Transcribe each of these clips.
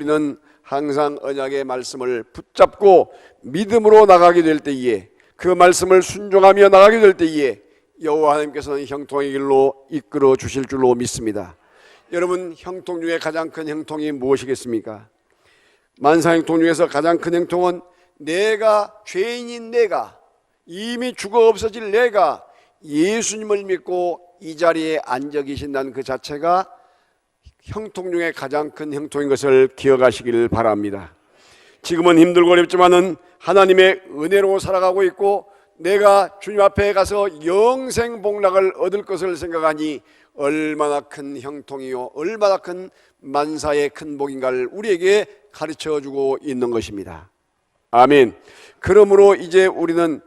우리는 항상 언약의 말씀을 붙잡고 믿음으로 나가게 될 때에, 그 말씀을 순종하며 나가게 될 때에 여호와 하나님께서는 형통의 길로 이끌어 주실 줄로 믿습니다. 여러분, 형통 중에 가장 큰 형통이 무엇이겠습니까? 만사형통 중에서 가장 큰 형통은 내가, 죄인인 내가, 이미 죽어 없어질 내가 예수님을 믿고 이 자리에 앉아 계신다는 그 자체가 형통 중에 가장 큰 형통인 것을 기억하시길 바랍니다. 지금은 힘들고 어렵지만은 하나님의 은혜로 살아가고 있고, 내가 주님 앞에 가서 영생 복락을 얻을 것을 생각하니 얼마나 큰 형통이요, 얼마나 큰 만사의 큰 복인가를 우리에게 가르쳐주고 있는 것입니다. 아멘. 그러므로 이제 우리는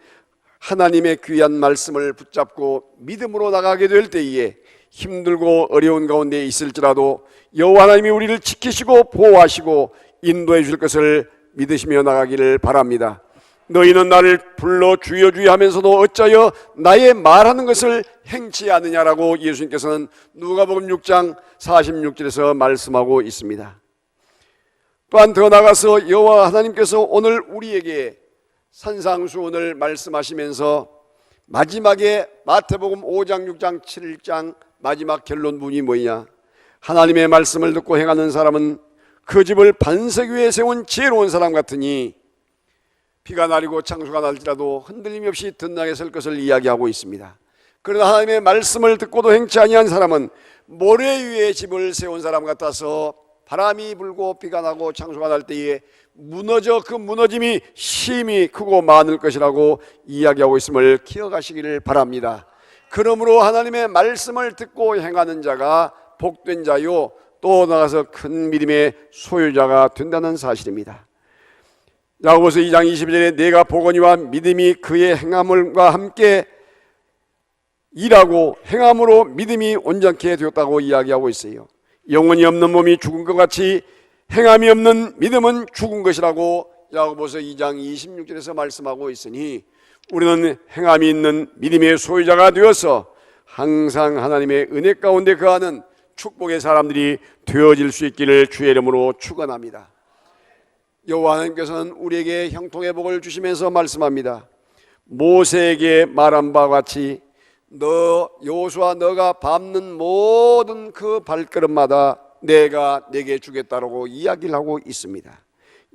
하나님의 귀한 말씀을 붙잡고 믿음으로 나가게 될 때에 힘들고 어려운 가운데 있을지라도 여호와 하나님이 우리를 지키시고 보호하시고 인도해 줄 것을 믿으시며 나가기를 바랍니다. 너희는 나를 불러 주여 주여 하면서도 어찌하여 나의 말하는 것을 행치 않느냐라고 예수님께서는 누가복음 6장 46절에서 말씀하고 있습니다. 또한 더 나아가서 여호와 하나님께서 오늘 우리에게 산상수훈을 말씀하시면서 마지막에 마태복음 5장 6장 7장 마지막 결론문이 뭐냐? 하나님의 말씀을 듣고 행하는 사람은 그 집을 반석 위에 세운 지혜로운 사람 같으니 비가 내리고 창수가 날지라도 흔들림 없이 든든하게 설 것을 이야기하고 있습니다. 그러나 하나님의 말씀을 듣고도 행치 아니한 사람은 모래 위에 집을 세운 사람 같아서 바람이 불고 비가 나고 창수가 날 때에 무너져 그 무너짐이 심히 크고 많을 것이라고 이야기하고 있음을 기억하시기를 바랍니다. 그러므로 하나님의 말씀을 듣고 행하는 자가 복된 자요, 또 나가서 큰 믿음의 소유자가 된다는 사실입니다. 야고보서 2장 20절에 내가 보거니와 믿음이 그의 행함과 함께 일하고 행함으로 믿음이 온전케 되었다고 이야기하고 있어요. 영혼이 없는 몸이 죽은 것 같이 행함이 없는 믿음은 죽은 것이라고 야고보서 2장 26절에서 말씀하고 있으니 우리는 행함이 있는 믿음의 소유자가 되어서 항상 하나님의 은혜 가운데 거하는 축복의 사람들이 되어질 수 있기를 주의 이름으로 축원합니다. 여호와 하나님께서는 우리에게 형통의 복을 주시면서 말씀합니다. 모세에게 말한 바와 같이 너 여호수아 너가 밟는 모든 그 발걸음마다 내가 내게 주겠다라고 이야기를 하고 있습니다.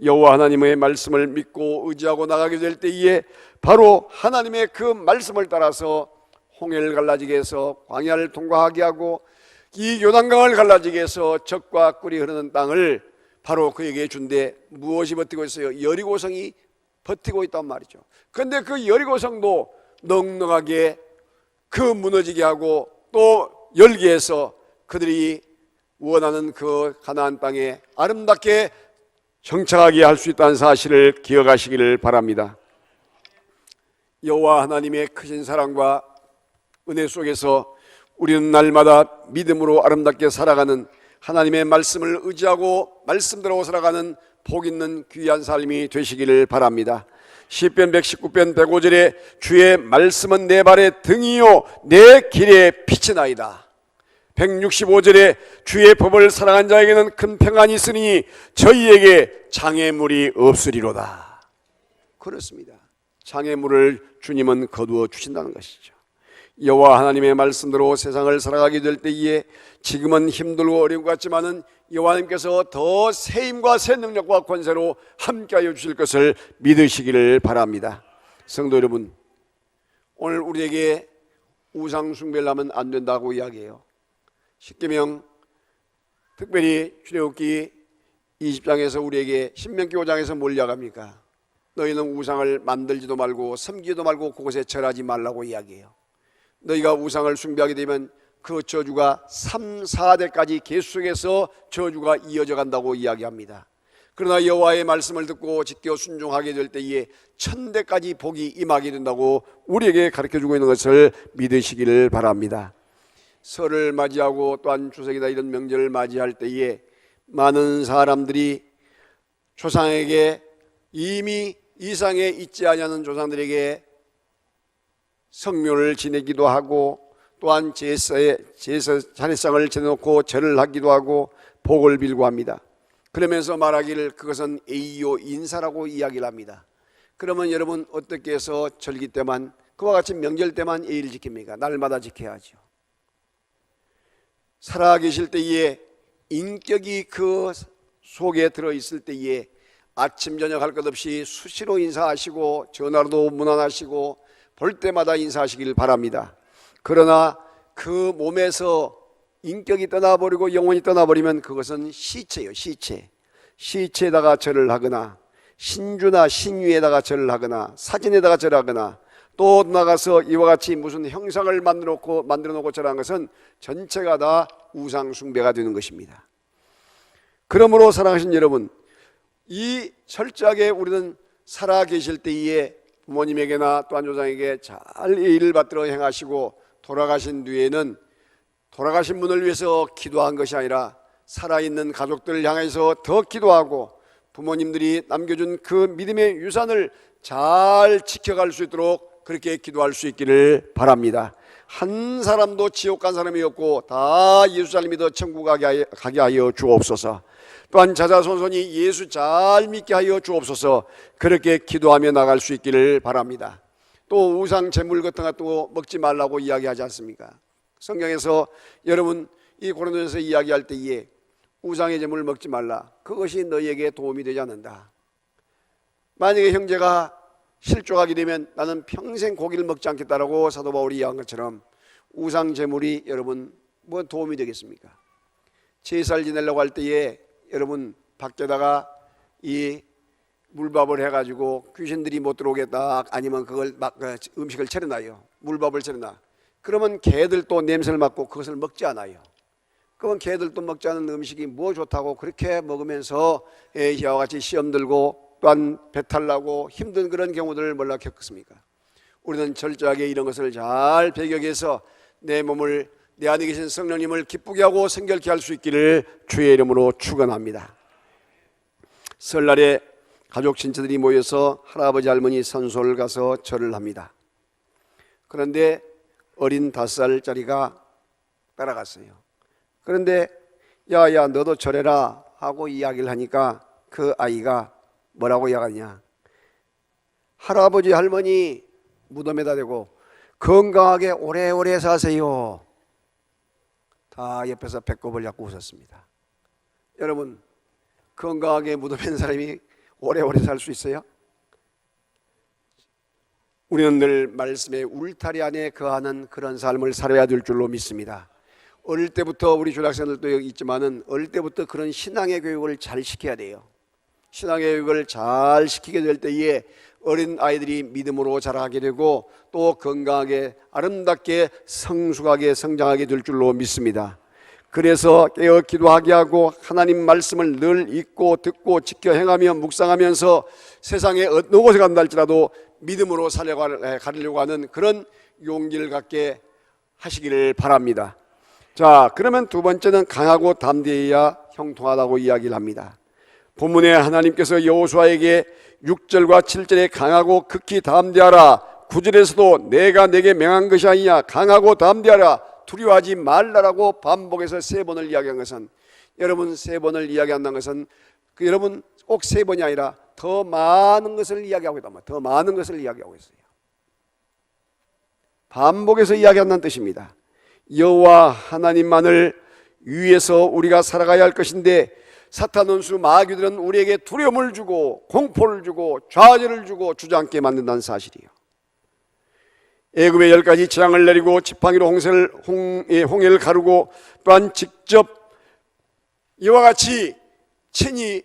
여호와 하나님의 말씀을 믿고 의지하고 나가게 될 때에 바로 하나님의 그 말씀을 따라서 홍해를 갈라지게 해서 광야를 통과하게 하고 이 요단강을 갈라지게 해서 젖과 꿀이 흐르는 땅을 바로 그에게 준데 무엇이 버티고 있어요? 여리고성이 버티고 있단 말이죠. 그런데 그 여리고성도 넉넉하게 그 무너지게 하고 또 열게 해서 그들이 원하는 그 가나안 땅에 아름답게 정착하게 할 수 있다는 사실을 기억하시기를 바랍니다. 여호와 하나님의 크신 사랑과 은혜 속에서 우리는 날마다 믿음으로 아름답게 살아가는, 하나님의 말씀을 의지하고 말씀대로 살아가는 복 있는 귀한 삶이 되시기를 바랍니다. 시편 119편 105절에 주의 말씀은 내 발의 등이요 내 길의 빛이나이다. 165절에 주의 법을 사랑한 자에게는 큰 평안이 있으니 저희에게 장애물이 없으리로다. 그렇습니다. 장애물을 주님은 거두어 주신다는 것이죠. 여호와 하나님의 말씀대로 세상을 살아가게 될 때에 지금은 힘들고 어려운 것 같지만은 여호와 하나님께서 더 새 힘과 새 능력과 권세로 함께하여 주실 것을 믿으시기를 바랍니다. 성도 여러분, 오늘 우리에게 우상 숭배를 하면 안 된다고 이야기해요. 십계명, 특별히 출애굽기 20장에서 우리에게 신명기 5장에서 뭘 이야기합니까? 너희는 우상을 만들지도 말고 섬기지도 말고 그곳에 절하지 말라고 이야기해요. 너희가 우상을 숭배하게 되면 그 저주가 3, 4대까지 계속해서 저주가 이어져 간다고 이야기합니다. 그러나 여호와의 말씀을 듣고 지켜 순종하게 될 때에 1000대까지 복이 임하게 된다고 우리에게 가르쳐주고 있는 것을 믿으시기를 바랍니다. 설을 맞이하고 또한 추석이나 이런 명절을 맞이할 때에 많은 사람들이 조상에게, 이미 이상에 있지 아니하는 조상들에게 성묘를 지내기도 하고 또한 제사 차례상을 지내놓고 절을 하기도 하고 복을 빌고 합니다. 그러면서 말하기를 그것은 에이요 인사라고 이야기를 합니다. 그러면 여러분 어떻게 해서 절기 때만, 그와 같이 명절 때만 예의를 지킵니까? 날마다 지켜야죠. 살아계실 때에 인격이 그 속에 들어있을 때에 아침 저녁 할 것 없이 수시로 인사하시고 전화로도 문안하시고 볼 때마다 인사하시길 바랍니다. 그러나 그 몸에서 인격이 떠나버리고 영혼이 떠나버리면 그것은 시체예요. 시체에다가 절을 하거나 신주나 신유에다가 절을 하거나 사진에다가 절하거나 또 나가서 이와 같이 무슨 형상을 만들어 놓고 절하는 것은 전체가 다 우상 숭배가 되는 것입니다. 그러므로 사랑하신 여러분, 이 철저하게 우리는 살아계실 때에 부모님에게나 또한 조상에게 잘 예의를 받들어 행하시고 돌아가신 뒤에는 돌아가신 분을 위해서 기도한 것이 아니라 살아있는 가족들을 향해서 더 기도하고 부모님들이 남겨준 그 믿음의 유산을 잘 지켜갈 수 있도록 그렇게 기도할 수 있기를 바랍니다. 한 사람도 지옥 간 사람이 없고 다 예수 잘 믿어 천국 가게 하여 주옵소서. 또한 자자손손이 예수 잘 믿게 하여 주옵소서. 그렇게 기도하며 나갈 수 있기를 바랍니다. 또 우상 제물 같은 것도 먹지 말라고 이야기하지 않습니까? 성경에서 여러분 이 고린도전서 이야기할 때에 우상의 제물을 먹지 말라, 그것이 너희에게 도움이 되지 않는다. 만약에 형제가 실족하게 되면 나는 평생 고기를 먹지 않겠다라고 사도 바울이 이야기한 것처럼 우상 제물이 여러분 뭐 도움이 되겠습니까? 제사를 지내려고 할 때에 여러분 밖에다가 이 물밥을 해가지고 귀신들이 못 들어오겠다, 아니면 그걸 막 음식을 차려놔요. 물밥을 차려놔. 그러면 개들도 냄새를 맡고 그것을 먹지 않아요. 그러면 개들도 먹지 않은 음식이 뭐 좋다고 그렇게 먹으면서 이와 같이 시험 들고 또한 배탈 나고 힘든 그런 경우들을 몰라 겪었습니까? 우리는 철저하게 이런 것을 잘 배격해서 내 몸을, 내 안에 계신 성령님을 기쁘게 하고 성결케 할 수 있기를 주의 이름으로 축원합니다. 설날에 가족 친척들이 모여서 할아버지 할머니 산소를 가서 절을 합니다. 그런데 어린 5살짜리가 따라갔어요. 그런데 야야 너도 절해라 하고 이야기를 하니까 그 아이가 뭐라고 이야기하냐, 할아버지 할머니 무덤에다 대고 건강하게 오래오래 사세요. 다 옆에서 배꼽을 잡고 웃었습니다. 여러분, 건강하게 무덤에 있는 사람이 오래오래 살 수 있어요? 우리는 늘 말씀의 울타리 안에 거하는 그런 삶을 살아야 될 줄로 믿습니다. 어릴 때부터 우리 주일학생들도 여기 있지만은 어릴 때부터 그런 신앙의 교육을 잘 시켜야 돼요. 신앙의 교육을 잘 시키게 될 때에 어린 아이들이 믿음으로 자라게 되고 또 건강하게 아름답게 성숙하게 성장하게 될 줄로 믿습니다. 그래서 깨어 기도하게 하고 하나님 말씀을 늘 읽고 듣고 지켜 행하며 묵상하면서 세상에 어느 곳에 간다 할지라도 믿음으로 가려고 하는 그런 용기를 갖게 하시기를 바랍니다. 자, 그러면 두 번째는 강하고 담대해야 형통하다고 이야기를 합니다. 본문에 하나님께서 여호수아에게 6절과 7절에 강하고 극히 담대하라, 9절에서도 내가 내게 명한 것이 아니냐, 강하고 담대하라, 두려워하지 말라라고 반복해서 3번을 이야기한 것은, 여러분 3번을 이야기한다는 것은 여러분 꼭 3번이 아니라 더 많은 것을 이야기하고 있단 말이에요. 더 많은 것을 이야기하고 있어요. 반복해서 이야기한다는 뜻입니다. 여호와 하나님만을 위해서 우리가 살아가야 할 것인데 사탄 원수 마귀들은 우리에게 두려움을 주고 공포를 주고 좌절을 주고 주저앉게 만든다는 사실이에요. 애굽에 10가지 재앙을 내리고 지팡이로 홍해를 가르고 또한 직접 이와 같이 친히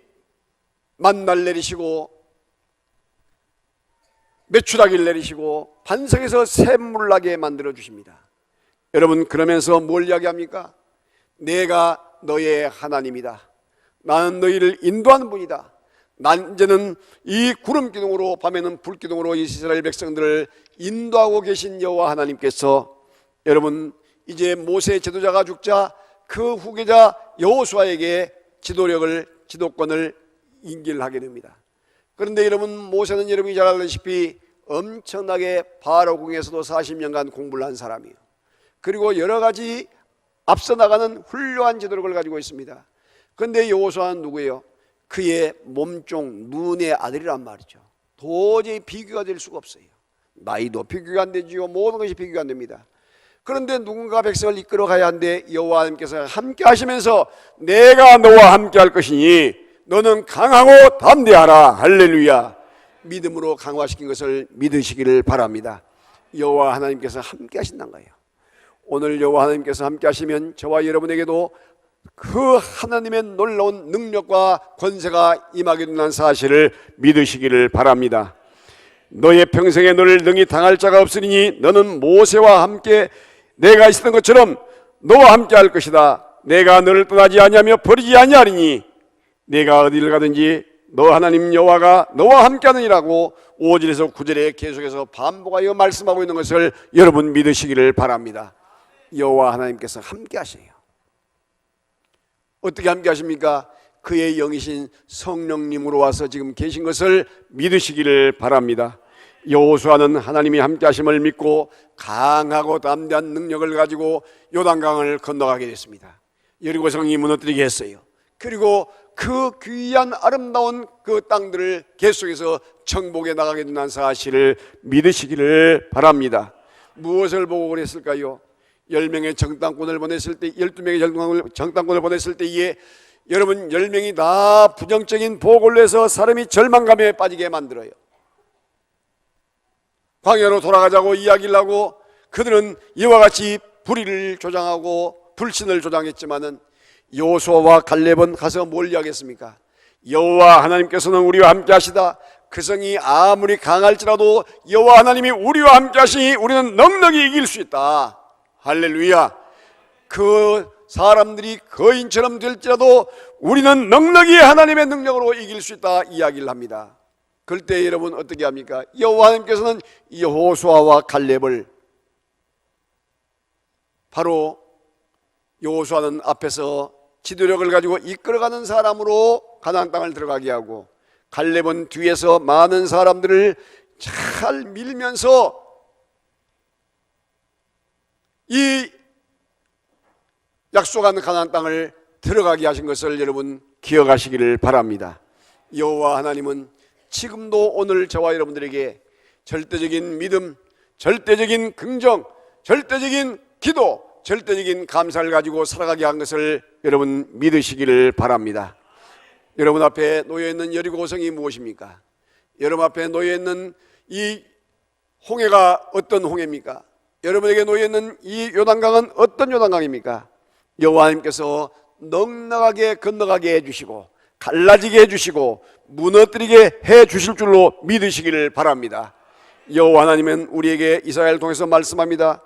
만날 내리시고 메추라기를 내리시고 반석에서 샘물을 나게 만들어 주십니다. 여러분, 그러면서 뭘 이야기합니까? 내가 너의 하나님이다. 나는 너희를 인도하는 분이다. 난 이제는 이 구름 기둥으로, 밤에는 불 기둥으로 이스라엘 백성들을 인도하고 계신 여호와 하나님께서 여러분 이제 모세 지도자가 죽자 그 후계자 여호수아에게 지도권을 인기를 하게 됩니다. 그런데 여러분, 모세는 여러분이 잘 알다시피 엄청나게 바로 궁에서도 40년간 공부를 한 사람이에요. 그리고 여러 가지 앞서 나가는 훌륭한 지도력을 가지고 있습니다. 그런데 여호수아는 누구예요? 그의 몸종 눈의 아들이란 말이죠. 도저히 비교가 될 수가 없어요. 나이도 비교가 안 되지요. 모든 것이 비교가 안 됩니다. 그런데 누군가 백성을 이끌어 가야 하는데 여호와 하나님께서 함께 하시면서 내가 너와 함께 할 것이니 너는 강하고 담대하라. 할렐루야. 믿음으로 강화시킨 것을 믿으시기를 바랍니다. 여호와 하나님께서 함께 하신다는 거예요. 오늘 여호와 하나님께서 함께 하시면 저와 여러분에게도 그 하나님의 놀라운 능력과 권세가 임하게 된다는 사실을 믿으시기를 바랍니다. 너의 평생에 너를 능히 당할 자가 없으리니 너는 모세와 함께 내가 있었던 것처럼 너와 함께 할 것이다. 내가 너를 떠나지 아니하며 버리지 아니하리니 내가 어디를 가든지 너 하나님 여호와가 너와 함께 하느니라고 5절에서 9절에 계속해서 반복하여 말씀하고 있는 것을 여러분 믿으시기를 바랍니다. 여호와 하나님께서 함께 하세요. 어떻게 함께 하십니까? 그의 영이신 성령님으로 와서 지금 계신 것을 믿으시기를 바랍니다. 여호수아는 하나님이 함께 하심을 믿고 강하고 담대한 능력을 가지고 요단강을 건너가게 됐습니다. 여리고성이 무너뜨리게 했어요. 그리고 그 귀한 아름다운 그 땅들을 계속해서 정복해 나가게 된다는 사실을 믿으시기를 바랍니다. 무엇을 보고 그랬을까요? 10명의 정탐꾼을 보냈을 때, 12명의 정탐꾼을 보냈을 때에 여러분 10명이 다 부정적인 보고를 해서 사람이 절망감에 빠지게 만들어요. 광야로 돌아가자고 이야기를 하고 그들은 이와 같이 불의를 조장하고 불신을 조장했지만은 여호수아와 갈렙은 가서 뭘 이야기했습니까? 여호와 하나님께서는 우리와 함께 하시다. 그 성이 아무리 강할지라도 여호와 하나님이 우리와 함께 하시니 우리는 넉넉히 이길 수 있다. 할렐루야. 그 사람들이 거인처럼 될지라도 우리는 넉넉히 하나님의 능력으로 이길 수 있다 이야기를 합니다. 그럴 때 여러분 어떻게 합니까? 여호와 하나님께서는 여호수아와 갈렙을 바로 여호수아는 앞에서 지도력을 가지고 이끌어가는 사람으로 가나안 땅을 들어가게 하고 갈렙은 뒤에서 많은 사람들을 잘 밀면서 이 약속한 가나안 땅을 들어가게 하신 것을 여러분 기억하시기를 바랍니다. 여호와 하나님은 지금도 오늘 저와 여러분들에게 절대적인 믿음, 절대적인 긍정, 절대적인 기도, 절대적인 감사를 가지고 살아가게 한 것을 여러분 믿으시기를 바랍니다. 여러분 앞에 놓여있는 여리고성이 무엇입니까? 여러분 앞에 놓여있는 이 홍해가 어떤 홍해입니까? 여러분에게 놓여있는 이 요단강은 어떤 요단강입니까? 여호와 하나님께서 넉넉하게 건너가게 해주시고 갈라지게 해주시고 무너뜨리게 해주실 줄로 믿으시기를 바랍니다. 여호와 하나님은 우리에게 이사야를 통해서 말씀합니다.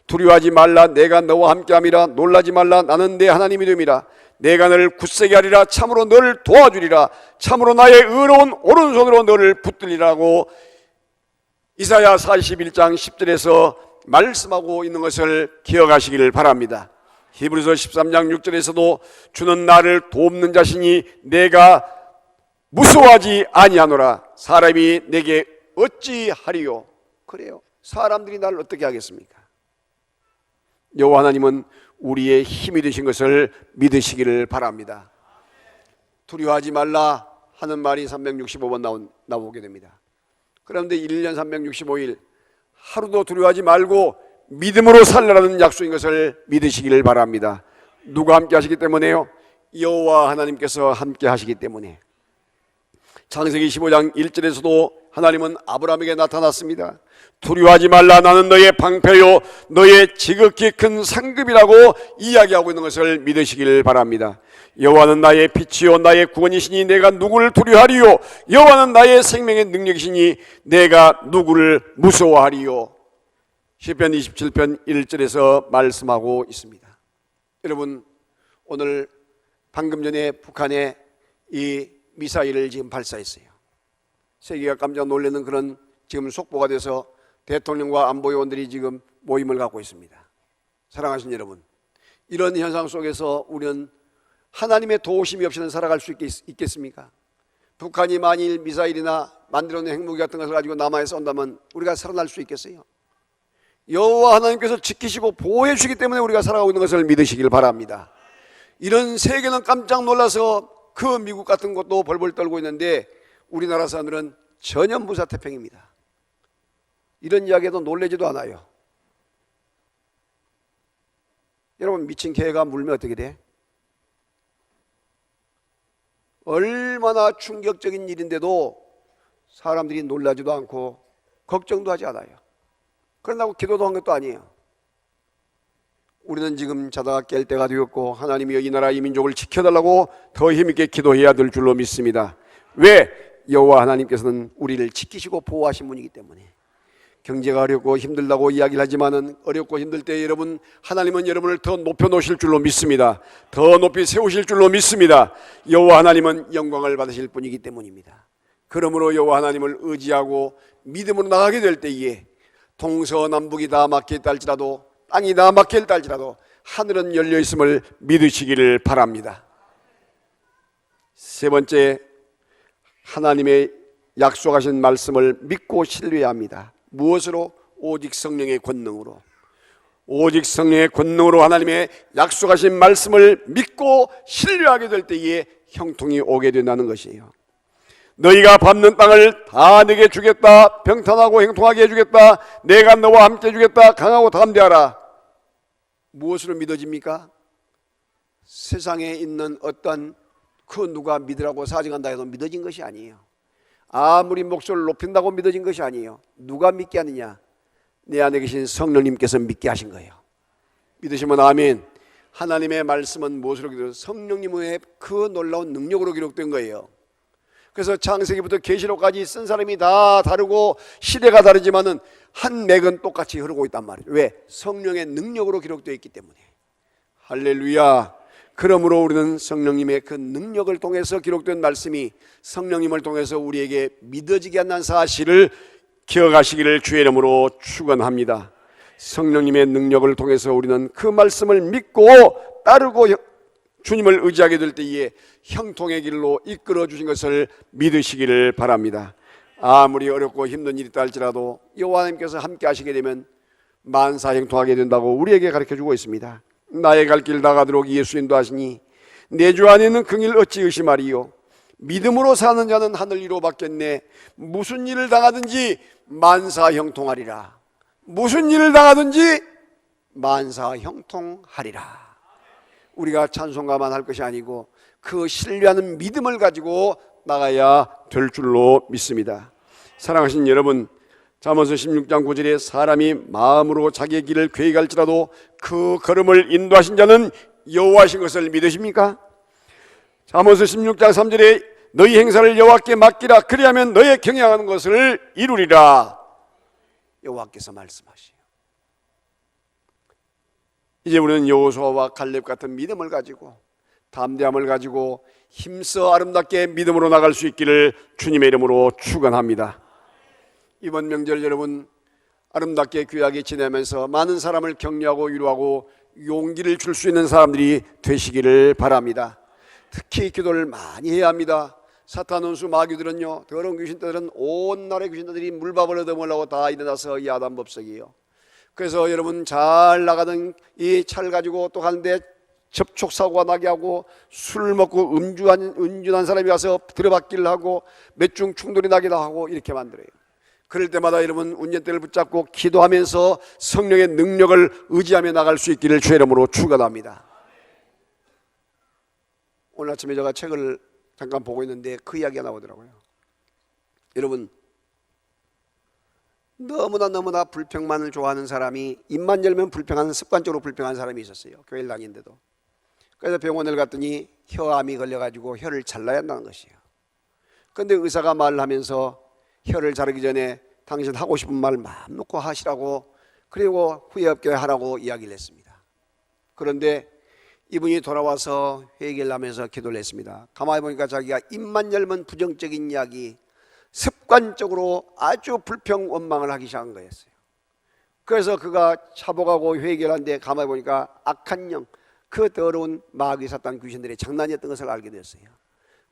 두려워하지 말라. 내가 너와 함께함이라. 놀라지 말라. 나는 내 하나님이 됨이라. 내가 너를 굳세게 하리라. 참으로 너를 도와주리라. 참으로 나의 의로운 오른손으로 너를 붙들리라고 이사야 41장 10절에서 말씀하고 있는 것을 기억하시기를 바랍니다. 히브리서 13장 6절에서도 주는 나를 돕는 자시니 내가 무서워하지 아니하노라. 사람이 내게 어찌하리요? 그래요. 사람들이 나를 어떻게 하겠습니까? 여호와 하나님은 우리의 힘이 되신 것을 믿으시기를 바랍니다. 두려워하지 말라 하는 말이 365번 나오게 됩니다. 그런데 1년 365일 하루도 두려워하지 말고 믿음으로 살라라는 약속인 것을 믿으시기를 바랍니다. 누가 함께 하시기 때문에요? 여호와 하나님께서 함께 하시기 때문에. 창세기 15장 1절에서도 하나님은 아브라함에게 나타났습니다. 두려워하지 말라. 나는 너의 방패요 너의 지극히 큰 상급이라고 이야기하고 있는 것을 믿으시기를 바랍니다. 여호와는 나의 빛이요 나의 구원이시니 내가 누구를 두려워하리요? 여호와는 나의 생명의 능력이시니 내가 누구를 무서워하리요? 시편 27편 1절에서 말씀하고 있습니다. 여러분 오늘 방금 전에 북한에 이 미사일을 지금 발사했어요. 세계가 깜짝 놀라는 그런 지금 속보가 돼서 대통령과 안보요원들이 지금 모임을 갖고 있습니다. 사랑하신 여러분, 이런 현상 속에서 우리는 하나님의 도우심이 없이는 살아갈 수 있겠습니까? 북한이 만일 미사일이나 만들어낸 핵무기 같은 것을 가지고 남한에 쏜다면 우리가 살아날 수 있겠어요? 여호와 하나님께서 지키시고 보호해 주시기 때문에 우리가 살아가고 있는 것을 믿으시길 바랍니다. 이런 세계는 깜짝 놀라서 그 미국 같은 곳도 벌벌 떨고 있는데 우리나라 사람들은 전혀 무사태평입니다. 이런 이야기에도 놀라지도 않아요. 여러분, 미친 개가 물면 어떻게 돼? 얼마나 충격적인 일인데도 사람들이 놀라지도 않고 걱정도 하지 않아요. 그런다고 기도도 한 것도 아니에요. 우리는 지금 자다가 깰 때가 되었고 하나님이 이 나라 이 민족을 지켜달라고 더 힘있게 기도해야 될 줄로 믿습니다. 왜? 여호와 하나님께서는 우리를 지키시고 보호하신 분이기 때문에. 경제가 어렵고 힘들다고 이야기를 하지만은 어렵고 힘들 때 여러분, 하나님은 여러분을 더 높여 놓으실 줄로 믿습니다. 더 높이 세우실 줄로 믿습니다. 여호와 하나님은 영광을 받으실 분이기 때문입니다. 그러므로 여호와 하나님을 의지하고 믿음으로 나가게 될 때에 동서남북이 다 막혀있다 할지라도, 땅이 다 막혀있다 할지라도 하늘은 열려 있음을 믿으시기를 바랍니다. 세 번째, 하나님의 약속하신 말씀을 믿고 신뢰해야 합니다. 무엇으로? 오직 성령의 권능으로. 오직 성령의 권능으로 하나님의 약속하신 말씀을 믿고 신뢰하게 될 때에 형통이 오게 된다는 것이에요. 너희가 밟는 땅을 다 내게 주겠다. 평탄하고 형통하게 해주겠다. 내가 너와 함께 해주겠다. 강하고 담대하라. 무엇으로 믿어집니까? 세상에 있는 어떤 그 누가 믿으라고 사정한다 해도 믿어진 것이 아니에요. 아무리 목소리를 높인다고 믿어진 것이 아니에요. 누가 믿게 하느냐? 내 안에 계신 성령님께서 믿게 하신 거예요. 믿으시면 아멘. 하나님의 말씀은 무엇으로 기록된? 성령님의 그 놀라운 능력으로 기록된 거예요. 그래서 창세기부터 계시록까지 쓴 사람이 다 다르고 시대가 다르지만은 한 맥은 똑같이 흐르고 있단 말이에요. 왜? 성령의 능력으로 기록되어 있기 때문에. 할렐루야. 그러므로 우리는 성령님의 그 능력을 통해서 기록된 말씀이 성령님을 통해서 우리에게 믿어지게 한다는 사실을 기억하시기를 주의 이름으로 축원합니다. 성령님의 능력을 통해서 우리는 그 말씀을 믿고 따르고 주님을 의지하게 될 때에 형통의 길로 이끌어 주신 것을 믿으시기를 바랍니다. 아무리 어렵고 힘든 일이 있다 할지라도 여호와 하나님께서 함께 하시게 되면 만사형통하게 된다고 우리에게 가르쳐주고 있습니다. 나의 갈 길 나가도록 예수 인도하시니 내 주 안에 있는 그 길 어찌 의심하리요. 믿음으로 사는 자는 하늘 위로 받겠네. 무슨 일을 당하든지 만사형통하리라. 무슨 일을 당하든지 만사형통하리라. 우리가 찬송가만 할 것이 아니고 그 신뢰하는 믿음을 가지고 나가야 될 줄로 믿습니다. 사랑하신 여러분, 잠언서 16장 9절에 사람이 마음으로 자기의 길을 계획할지라도 그 걸음을 인도하신 자는 여호와신 것을 믿으십니까? 잠언서 16장 3절에 너희 행사를 여호와께 맡기라. 그리하면 너의 경영하는 것을 이루리라. 여호와께서 말씀하시요. 이제 우리는 여호수아와 갈렙 같은 믿음을 가지고 담대함을 가지고 힘써 아름답게 믿음으로 나갈 수 있기를 주님의 이름으로 축원합니다. 이번 명절 여러분 아름답게 귀하게 지내면서 많은 사람을 격려하고 위로하고 용기를 줄 수 있는 사람들이 되시기를 바랍니다. 특히 기도를 많이 해야 합니다. 사탄 원수 마귀들은요, 더러운 귀신들은 온 나라의 귀신들이 물밥을 얻어먹으려고 다 일어나서 야단법석이에요. 그래서 여러분 잘 나가던 이 차를 가지고 또 가는데 접촉사고가 나게 하고 술을 먹고 음주한 사람이 와서 들어받기를 하고 매중 충돌이 나기도 하고 이렇게 만들어요. 그럴 때마다 여러분 운전대를 붙잡고 기도하면서 성령의 능력을 의지하며 나갈 수 있기를 주의 이름으로 축원합니다. 오늘 아침에 제가 책을 잠깐 보고 있는데 그 이야기가 나오더라고요. 여러분 너무나 불평만을 좋아하는 사람이 입만 열면 불평하는, 습관적으로 불평하는 사람이 있었어요. 교회를 다니는데도. 그래서 병원을 갔더니 혀암이 걸려가지고 혀를 잘라야 한다는 것이에요. 그런데 의사가 말을 하면서 혀를 자르기 전에 당신 하고 싶은 말 마음 놓고 하시라고, 그리고 후회 없게 하라고 이야기를 했습니다. 그런데 이분이 돌아와서 회개를 하면서 기도를 했습니다. 가만히 보니까 자기가 입만 열면 부정적인 이야기, 습관적으로 아주 불평 원망을 하기 시작한 거였어요. 그래서 그가 차복하고 회개를 하는데 가만히 보니까 악한 영, 그 더러운 마귀 사탄 귀신들의 장난이었던 것을 알게 되었어요.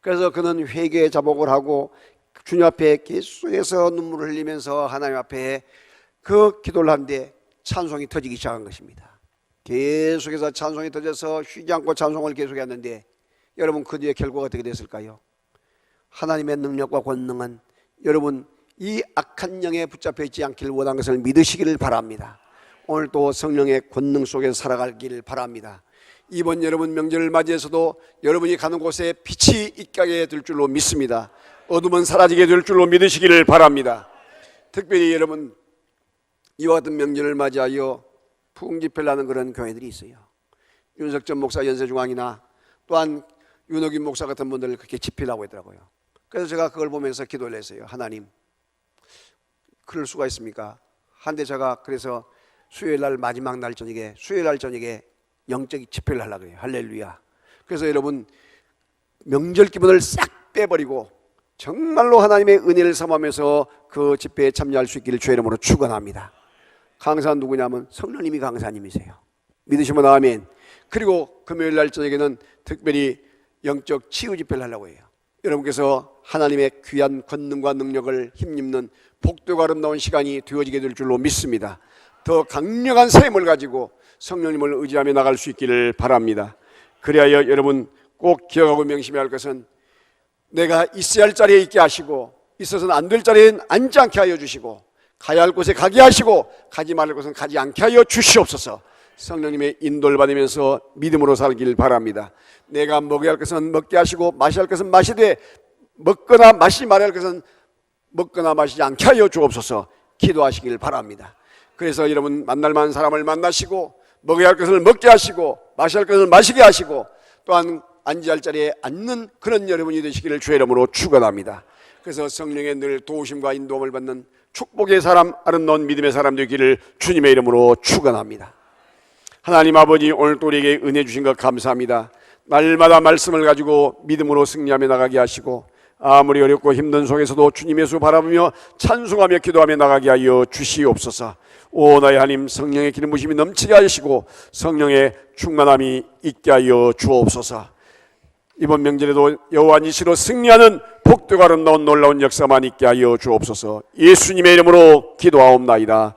그래서 그는 회개에 자복을 하고 주님 앞에 계속해서 눈물을 흘리면서 하나님 앞에 그 기도를 하는데 찬송이 터지기 시작한 것입니다. 계속해서 찬송이 터져서 쉬지 않고 찬송을 계속했는데 여러분 그 뒤에 결과가 어떻게 됐을까요? 하나님의 능력과 권능은 여러분 이 악한 영에 붙잡혀 있지 않기를 원하는 것을 믿으시기를 바랍니다. 오늘 또 성령의 권능 속에서 살아가기를 바랍니다. 이번 여러분 명절을 맞이해서도 여러분이 가는 곳에 빛이 있게 될 줄로 믿습니다. 어둠은 사라지게 될 줄로 믿으시기를 바랍니다. 특별히 여러분 이와 같은 명절을 맞이하여 부흥집회를 하는 그런 교회들이 있어요. 윤석전 목사 연세중앙이나 또한 윤옥인 목사 같은 분들 그렇게 집회를 하고 있더라고요. 그래서 제가 그걸 보면서 기도를 했어요. 하나님, 그럴 수가 있습니까? 한데 제가 그래서 수요일 날 마지막 날 저녁에 영적 집회를 하려고 해요. 할렐루야. 그래서 여러분 명절 기분을 싹 빼버리고 정말로 하나님의 은혜를 삼으면서 그 집회에 참여할 수 있기를 주의 이름으로 축원합니다. 강사는 누구냐면 성령님이 강사님이세요. 믿으시면 아멘. 그리고 금요일 날 저녁에는 특별히 영적 치유 집회를 하려고 해요. 여러분께서 하나님의 귀한 권능과 능력을 힘입는 복되고 아름다운 시간이 되어지게 될 줄로 믿습니다. 더 강력한 삶을 가지고 성령님을 의지하며 나갈 수 있기를 바랍니다. 그리하여 여러분 꼭 기억하고 명심해야 할 것은 내가 있어야 할 자리에 있게 하시고 있어서는 안 될 자리에 앉지 않게 하여 주시고 가야 할 곳에 가게 하시고 가지 말을 곳은 가지 않게 하여 주시옵소서. 성령님의 인도를 받으면서 믿음으로 살길 바랍니다. 내가 먹어야 할 것은 먹게 하시고 마셔야 할 것은 마시되 먹거나 마시지 말아야 할 것은 먹거나 마시지 않게 하여 주옵소서. 기도하시길 바랍니다. 그래서 여러분 만날 만한 사람을 만나시고 먹어야 할 것을 먹게 하시고 마셔야 할 것을 마시게 하시고 또한 앉아야 할 자리에 앉는 그런 여러분이 되시기를 주의 이름으로 축원합니다. 그래서 성령의 늘 도우심과 인도함을 받는 축복의 사람, 아름다운 믿음의 사람 되기를 주님의 이름으로 축원합니다. 하나님 아버지, 오늘 또 우리에게 은혜 주신 것 감사합니다. 날마다 말씀을 가지고 믿음으로 승리하며 나가게 하시고 아무리 어렵고 힘든 속에서도 주님의 수 바라보며 찬송하며 기도하며 나가게 하여 주시옵소서. 오 나의 하나님, 성령의 기름 부심이 넘치게 하시고 성령의 충만함이 있게 하여 주옵소서. 이번 명절에도 여호와 니시로 승리하는 복되고 아름다운 놀라운 역사만 있게 하여 주옵소서. 예수님의 이름으로 기도하옵나이다.